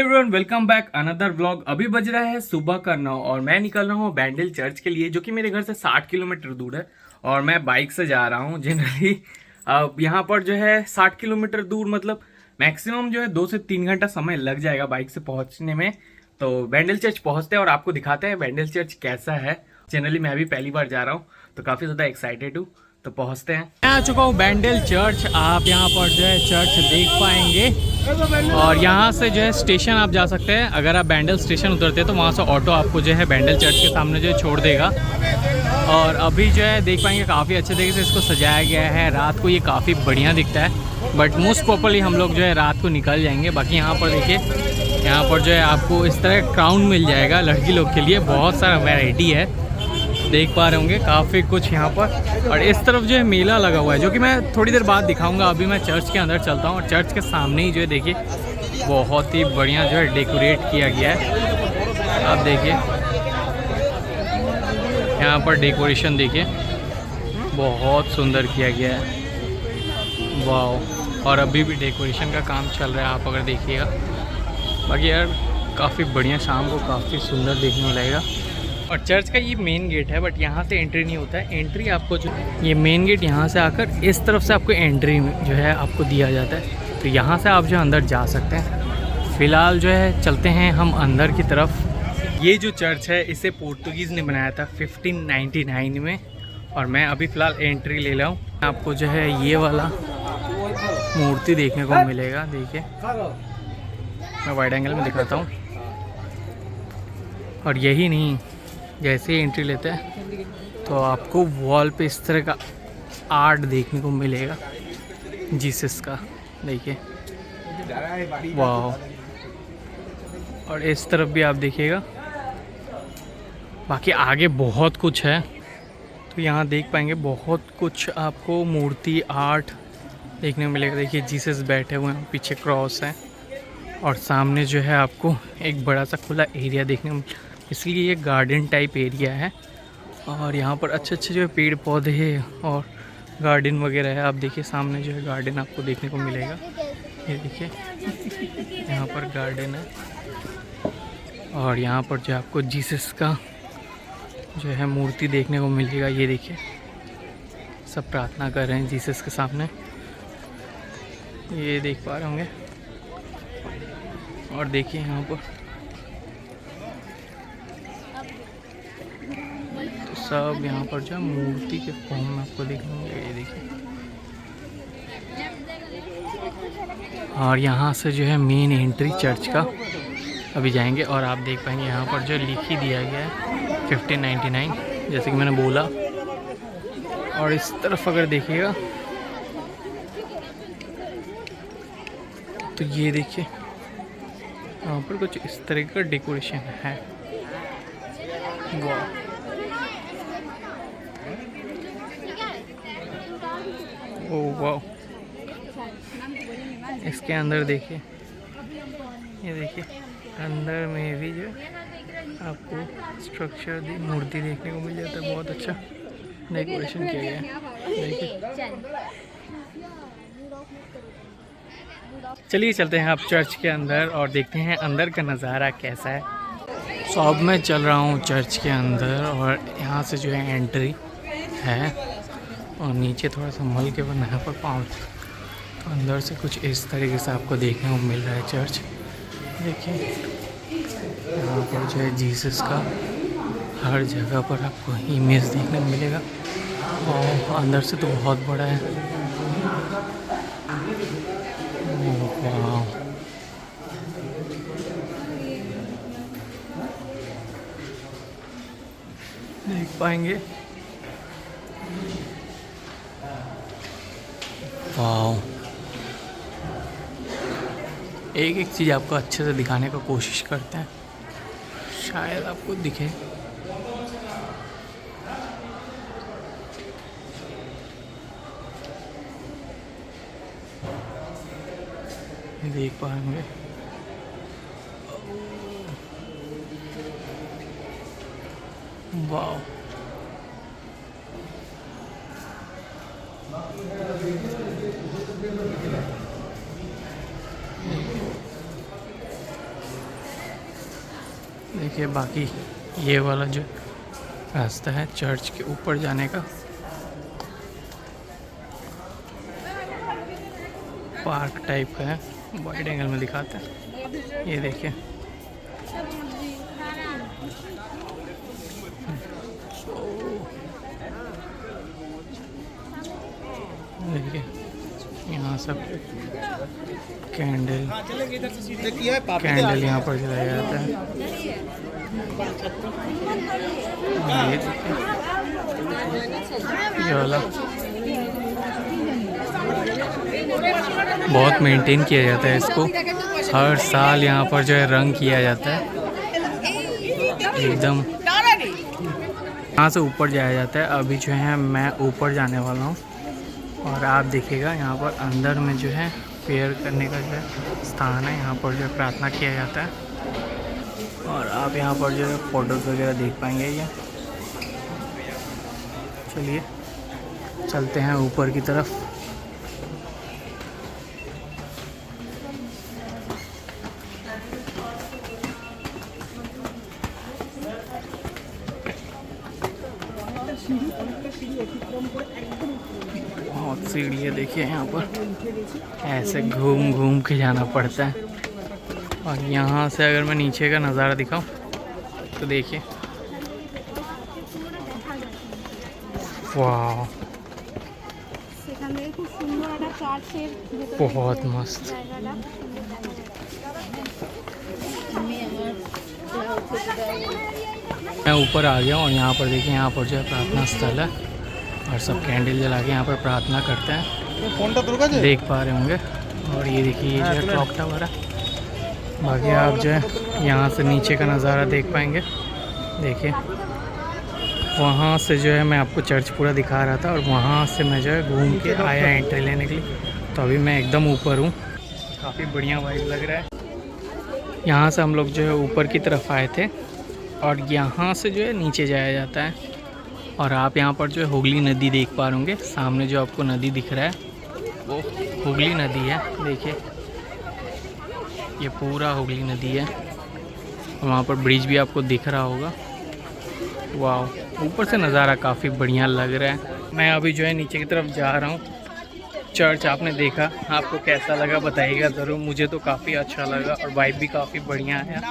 Everyone, welcome back another vlog. अभी बज रहा है सुबह का 9 और मैं निकल रहा हूँ बैंडल चर्च के लिए, जो कि मेरे घर से 60 किलोमीटर दूर है। और मैं बाइक से जा रहा हूँ। जनरली अब यहाँ पर जो है 60 किलोमीटर दूर, मतलब मैक्सिमम जो है 2 से 3 घंटा समय लग जाएगा बाइक से पहुँचने में। तो बैंडल चर्च पहुँचते हैं और आपको दिखाते हैं बैंडल चर्च कैसा है। जनरली मैं भी पहली बार जा रहा हूँ तो काफ़ी ज़्यादा एक्साइटेड हूँ। तो पहुँचते हैं। मैं आ चुका हूँ बैंडल चर्च। आप यहाँ पर जो है चर्च देख पाएंगे और यहाँ से जो है स्टेशन आप जा सकते हैं। अगर आप बैंडल स्टेशन उतरते हैं तो वहाँ से ऑटो आपको जो है बैंडल चर्च के सामने जो है छोड़ देगा। और अभी जो है देख पाएंगे काफ़ी अच्छे तरीके से इसको सजाया गया है। रात को ये काफ़ी बढ़िया दिखता है, बट मोस्ट प्रॉपर्ली हम लोग जो है रात को निकल जाएंगे। बाकी यहाँ पर देखिए, यहाँ पर जो है आपको इस तरह का क्राउन मिल जाएगा लड़की लोग के लिए। बहुत सारा वैरायटी है, देख पा रहे होंगे काफ़ी कुछ यहाँ पर। और इस तरफ जो है मेला लगा हुआ है, जो कि मैं थोड़ी देर बाद दिखाऊंगा। अभी मैं चर्च के अंदर चलता हूँ और चर्च के सामने ही जो है देखिए बहुत ही बढ़िया जो है डेकोरेट किया गया है। आप देखिए यहाँ पर डेकोरेशन देखिए, बहुत सुंदर किया गया है। वाह! और अभी भी डेकोरेशन का काम चल रहा है, आप अगर देखिएगा। बाकी यार काफ़ी बढ़िया, शाम को काफ़ी सुंदर देखने को लगेगा। और चर्च का ये मेन गेट है, बट यहाँ से एंट्री नहीं होता है। एंट्री आपको जो ये मेन गेट यहाँ से आकर इस तरफ से आपको एंट्री जो है आपको दिया जाता है। तो यहाँ से आप जो अंदर जा सकते हैं। फ़िलहाल जो है चलते हैं हम अंदर की तरफ। ये जो चर्च है इसे पोर्तुगीज़ ने बनाया था 1599 में। और मैं अभी फ़िलहाल एंट्री ले रहा हूँ। आपको जो है ये वाला मूर्ति देखने को मिलेगा। देखिए मैं वाइड एंगल में दिखाता हूँ। और यही नहीं, जैसे ही एंट्री लेते हैं तो आपको वॉल पे इस तरह का आर्ट देखने को मिलेगा जीसस का। देखिए वाह! और इस तरफ भी आप देखिएगा। बाकी आगे बहुत कुछ है, तो यहाँ देख पाएंगे बहुत कुछ आपको मूर्ति आर्ट देखने को मिलेगा। देखिए जीसस बैठे हुए हैं, पीछे क्रॉस है और सामने जो है आपको एक बड़ा सा खुला एरिया देखने को, इसलिए ये गार्डन टाइप एरिया है। और यहाँ पर अच्छे अच्छे जो है पेड़ पौधे हैं और गार्डन वगैरह है। आप देखिए सामने जो है गार्डन आपको देखने को मिलेगा। ये देखिए यहाँ पर गार्डन है। और यहाँ पर जो आपको जीसस का जो है मूर्ति देखने को मिलेगा। ये देखिए सब प्रार्थना कर रहे हैं जीसस के सामने, ये देख पा रहे होंगे। और देखिए यहाँ पर तो सब यहाँ पर जो है मूर्ति के फॉर्म में आपको देखने को मिलेगा। ये देखिए। और यहाँ से जो है मेन एंट्री चर्च का अभी जाएंगे और आप देख पाएंगे यहाँ पर जो लिख ही दिया गया है 1599, जैसे कि मैंने बोला। और इस तरफ अगर देखिएगा तो ये देखिए यहाँ पर कुछ इस तरह का डेकोरेशन है। वाह! ओह वाह! इसके अंदर देखिए, ये देखिए अंदर में भी जो आपको स्ट्रक्चर मूर्ति देखने को मिल जाता है। बहुत अच्छा डेकोरेशन किया गया है। देखिए, चलिए चलते हैं आप चर्च के अंदर और देखते हैं अंदर का नज़ारा कैसा है। सो अब मैं चल रहा हूँ चर्च के अंदर और यहाँ से जो है एंट्री है और नीचे थोड़ा सा मल के बना है पर पाँव। तो अंदर से कुछ इस तरीके से आपको देखने को मिल रहा है चर्च। देखिए यहाँ पर जो है जीसस का हर जगह पर आपको इमेज देखने को मिलेगा। और अंदर से तो बहुत बड़ा है। वाह! देख पाएंगे। वाह! एक एक चीज़ आपको अच्छे से दिखाने का कोशिश करते हैं, शायद आपको दिखे। देख पाएंगे। वाह! देखिए बाकी ये वाला जो रास्ता है चर्च के ऊपर जाने का, पार्क टाइप का है, वाइड एंगल में दिखाते हैं। ये देखिए देखिए यहाँ सब कैंडल यहाँ पर जलाया जाता है। ये देखिए ये वाला बहुत मेंटेन किया जाता है इसको, हर साल यहाँ पर जो है रंग किया जाता है एकदम। यहाँ से ऊपर जाया जाता है। अभी जो है मैं ऊपर जाने वाला हूँ और आप देखिएगा यहाँ पर अंदर में जो है प्रेयर करने का जो है स्थान है, यहाँ पर जो है प्रार्थना किया जाता है। और आप यहाँ पर जो है फ़ोटोज़ वगैरह देख पाएंगे। ये चलिए चलते हैं ऊपर की तरफ। बहुत सीढ़ी है देखिए, यहाँ पर ऐसे घूम घूम के जाना पड़ता है। और यहाँ से अगर मैं नीचे का नज़ारा दिखाऊं तो देखिए वाह, बहुत मस्त। मैं ऊपर आ गया और यहाँ पर देखिए, यहाँ पर जो है प्रार्थना स्थल है और सब कैंडल जला के यहाँ पर प्रार्थना करते हैं, देख पा रहे होंगे। और ये देखिए ये जो है क्लॉक टावर है। बाकी आप जो है यहाँ से नीचे का नज़ारा देख पाएंगे। देखिए वहाँ से जो है मैं आपको चर्च पूरा दिखा रहा था और वहाँ से मैं जो है घूम के आया एंट्री लेने के लिए। तो अभी मैं एकदम ऊपर हूँ, काफ़ी बढ़िया वाइब लग रहा है। यहाँ से हम लोग जो है ऊपर की तरफ आए थे और यहाँ से जो है नीचे जाया जाता है। और आप यहाँ पर जो है हुगली नदी देख पा रहे होंगे, सामने जो आपको नदी दिख रहा है वो हुगली नदी है। देखिए ये पूरा हुगली नदी है। वहाँ पर ब्रिज भी आपको दिख रहा होगा। वाह, ऊपर से नज़ारा काफ़ी बढ़िया लग रहा है। मैं अभी जो है नीचे की तरफ जा रहा हूँ। चर्च आपने देखा, आपको कैसा लगा बताइएगा ज़रूर। मुझे तो काफ़ी अच्छा लगा और वाइब भी काफ़ी बढ़िया है।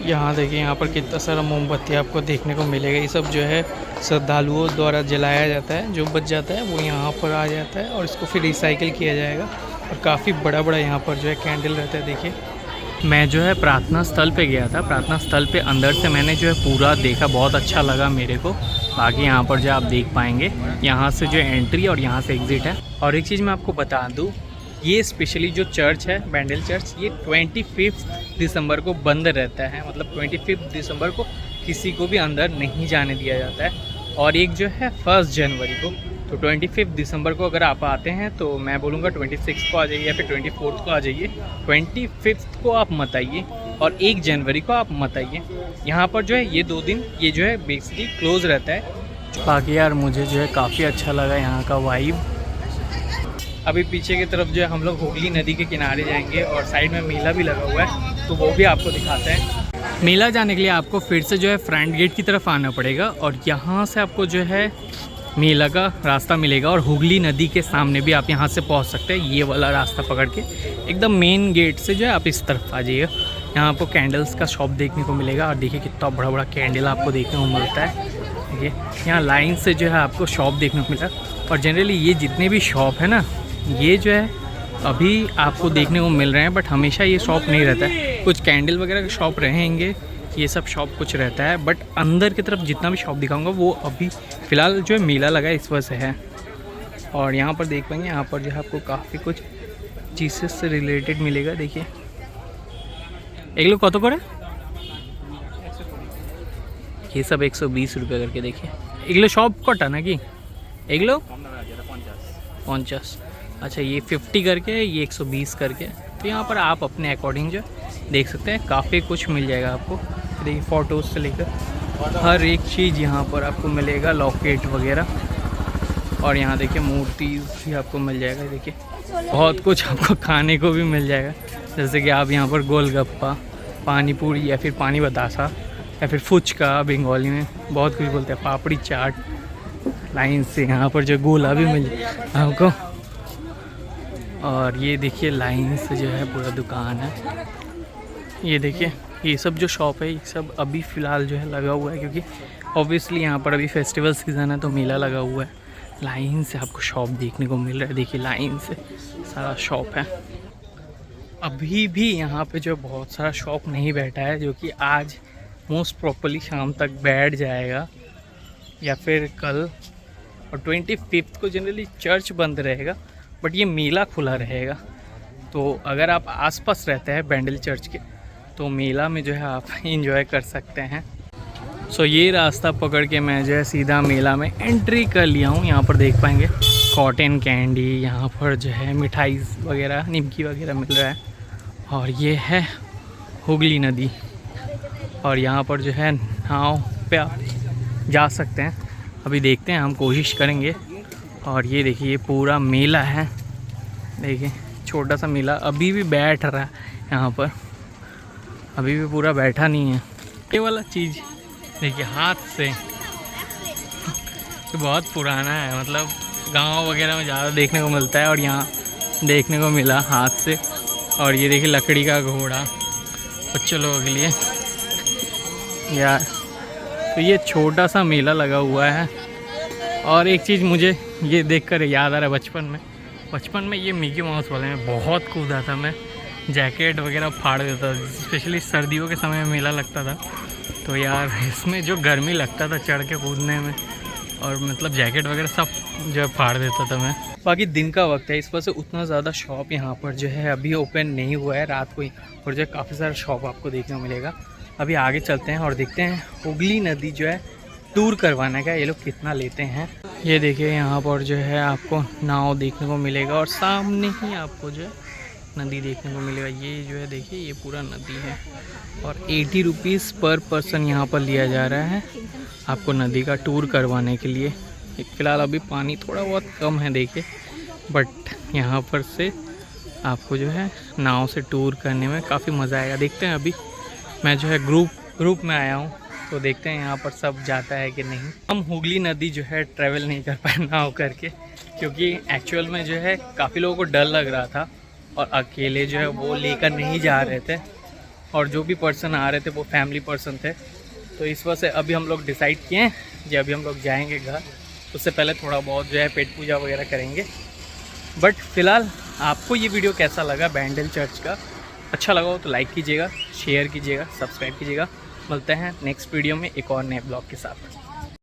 यहाँ देखिए यहाँ पर कितना सारा मोमबत्ती आपको देखने को मिलेगा। ये सब जो है श्रद्धालुओं द्वारा जलाया जाता है, जो बच जाता है वो यहाँ पर आ जाता है और इसको फिर रिसाइकिल किया जाएगा। और काफ़ी बड़ा बड़ा यहाँ पर जो है कैंडल रहता है। देखिए मैं जो है प्रार्थना स्थल पे गया था, प्रार्थना स्थल पे अंदर से मैंने जो है पूरा देखा, बहुत अच्छा लगा मेरे को। बाकी यहाँ पर जो आप देख पाएंगे, यहाँ से जो एंट्री और यहाँ से एग्ज़िट है। और एक चीज़ मैं आपको बता दूँ, ये स्पेशली जो चर्च है बैंडल चर्च, ये 25 दिसंबर को बंद रहता है। मतलब 25 दिसंबर को किसी को भी अंदर नहीं जाने दिया जाता है। और एक जो है 1 जनवरी को, तो 25 दिसंबर को अगर आप आते हैं तो मैं बोलूँगा 26 को आ जाइए या फिर 24 को आ जाइए। 25 को आप मत आइए और 1 जनवरी को आप मत आइए। यहाँ पर जो है ये 2 दिन ये जो है बेसिकली क्लोज़ रहता है। बाकी यार मुझे जो है काफ़ी अच्छा लगा यहाँ का वाइब। अभी पीछे की तरफ जो है हम लोग हुगली नदी के किनारे जाएंगे और साइड में मेला भी लगा हुआ है, तो वो भी आपको दिखाते हैं। मेला जाने के लिए आपको फिर से जो है फ्रंट गेट की तरफ आना पड़ेगा और यहाँ से आपको जो है मेला का रास्ता मिलेगा। और हुगली नदी के सामने भी आप यहाँ से पहुँच सकते हैं, ये वाला रास्ता पकड़ के एकदम मेन गेट से जो है आप इस तरफ आ जाइएगा। यहाँ आपको कैंडल्स का शॉप देखने को मिलेगा और देखिए कितना बड़ा बड़ा कैंडल आपको देखने को मिलता है। देखिए यहाँ लाइन से जो है आपको शॉप देखने को मिला। और जनरली ये जितने भी शॉप है ना, ये जो है अभी आपको देखने को मिल रहे हैं, बट हमेशा ये शॉप नहीं रहता है। कुछ कैंडल वगैरह के शॉप रहेंगे, ये सब शॉप कुछ रहता है, बट अंदर की तरफ जितना भी शॉप दिखाऊंगा वो अभी फ़िलहाल जो है मेला लगा है इस वजह से है। और यहाँ पर देख पाएंगे, यहाँ पर जो है आपको काफ़ी कुछ चीज़ से रिलेटेड मिलेगा। देखिए एगलो कत करे, ये सब 120 रुपये करके। देखिए एगलो शॉप कटा ना कि एगलो 50, अच्छा ये 50 करके, ये 120 करके। तो यहाँ पर आप अपने अकॉर्डिंग जो देख सकते हैं, काफ़ी कुछ मिल जाएगा आपको। देखिए फ़ोटोज़ से लेकर हर एक चीज़ यहाँ पर आपको मिलेगा, लॉकेट वगैरह। और यहाँ देखिए मूर्तिज़ भी आपको मिल जाएगा। देखिए बहुत कुछ आपको खाने को भी मिल जाएगा, जैसे कि आप यहाँ पर गोलगप्पा, पानी पूरी या फिर पानी बतासा या फिर फुचका बंगाली में बहुत कुछ बोलते हैं, पापड़ी चाट लाइन से। यहाँ पर जो गोला भी मिल आपको, और ये देखिए लाइन से जो है पूरा दुकान है। ये देखिए ये सब जो शॉप है ये सब अभी फ़िलहाल जो है लगा हुआ है, क्योंकि ऑब्वियसली यहाँ पर अभी फेस्टिवल सीज़न है तो मेला लगा हुआ है। लाइन से आपको शॉप देखने को मिल रहा है, देखिए लाइन से सारा शॉप है। अभी भी यहाँ पे जो बहुत सारा शॉप नहीं बैठा है, जो कि आज मोस्ट प्रॉपरली शाम तक बैठ जाएगा या फिर कल। और 25 को जनरली चर्च बंद रहेगा, बट ये मेला खुला रहेगा। तो अगर आप आसपास रहते हैं बैंडल चर्च के तो मेला में जो है आप एंजॉय कर सकते हैं। सो ये रास्ता पकड़ के मैं जो है सीधा मेला में एंट्री कर लिया हूँ। यहाँ पर देख पाएंगे कॉटन कैंडी, यहाँ पर जो है मिठाई वगैरह निमकी वगैरह मिल रहा है। और ये है हुगली नदी, और यहाँ पर जो है नाव पे आप जा सकते हैं। अभी देखते हैं, हम कोशिश करेंगे। और ये देखिए ये पूरा मेला है, देखिए छोटा सा मेला अभी भी बैठ रहा है यहाँ पर, अभी भी पूरा बैठा नहीं है। ये वाला चीज़ देखिए हाथ से, ये बहुत पुराना है, मतलब गांव वगैरह में ज़्यादा देखने को मिलता है और यहाँ देखने को मिला हाथ से। और ये देखिए लकड़ी का घोड़ा बच्चों लोगों के लिए यार। तो ये छोटा सा मेला लगा हुआ है। और एक चीज़ मुझे ये देखकर याद आ रहा है, बचपन में ये मिकी माउस वाले में बहुत कूदा था मैं, जैकेट वगैरह फाड़ देता था। स्पेशली सर्दियों के समय में मेला लगता था तो यार इसमें जो गर्मी लगता था चढ़ के कूदने में, और मतलब जैकेट वगैरह सब जो फाड़ देता था मैं। बाकी दिन का वक्त है, इस वजह से उतना ज़्यादा शॉप यहाँ पर जो है अभी ओपन नहीं हुआ है, रात को ही। और जो है काफ़ी सारा शॉप आपको देखने को मिलेगा। अभी आगे चलते हैं और देखते हैं हुगली नदी जो है टूर करवाने का ये लोग कितना लेते हैं। ये देखिए यहाँ पर जो है आपको नाव देखने को मिलेगा और सामने ही आपको जो है नदी देखने को मिलेगा। ये जो है देखिए ये पूरा नदी है और 80 रुपीज़ पर पर्सन यहाँ पर लिया जा रहा है आपको नदी का टूर करवाने के लिए। फ़िलहाल अभी पानी थोड़ा बहुत कम है देखिए, बट यहाँ पर से आपको जो है नाव से टूर करने में काफ़ी मज़ा आएगा। देखते हैं, अभी मैं जो है ग्रुप में आया हूँ तो देखते हैं यहाँ पर सब जाता है कि नहीं। हम हुगली नदी जो है ट्रैवल नहीं कर पाए नाव करके, क्योंकि एक्चुअल में जो है काफ़ी लोगों को डर लग रहा था और अकेले जो है वो लेकर नहीं जा रहे थे, और जो भी पर्सन आ रहे थे वो फैमिली पर्सन थे। तो इस वजह से अभी हम लोग डिसाइड किए हैं कि अभी हम लोग जाएंगे घर, उससे पहले थोड़ा बहुत जो है पेट पूजा वगैरह करेंगे। बट फ़िलहाल आपको ये वीडियो कैसा लगा बैंडल चर्च का? अच्छा लगा हो तो लाइक कीजिएगा, शेयर कीजिएगा, सब्सक्राइब कीजिएगा। मिलते हैं नेक्स्ट वीडियो में एक और नए ब्लॉग के साथ।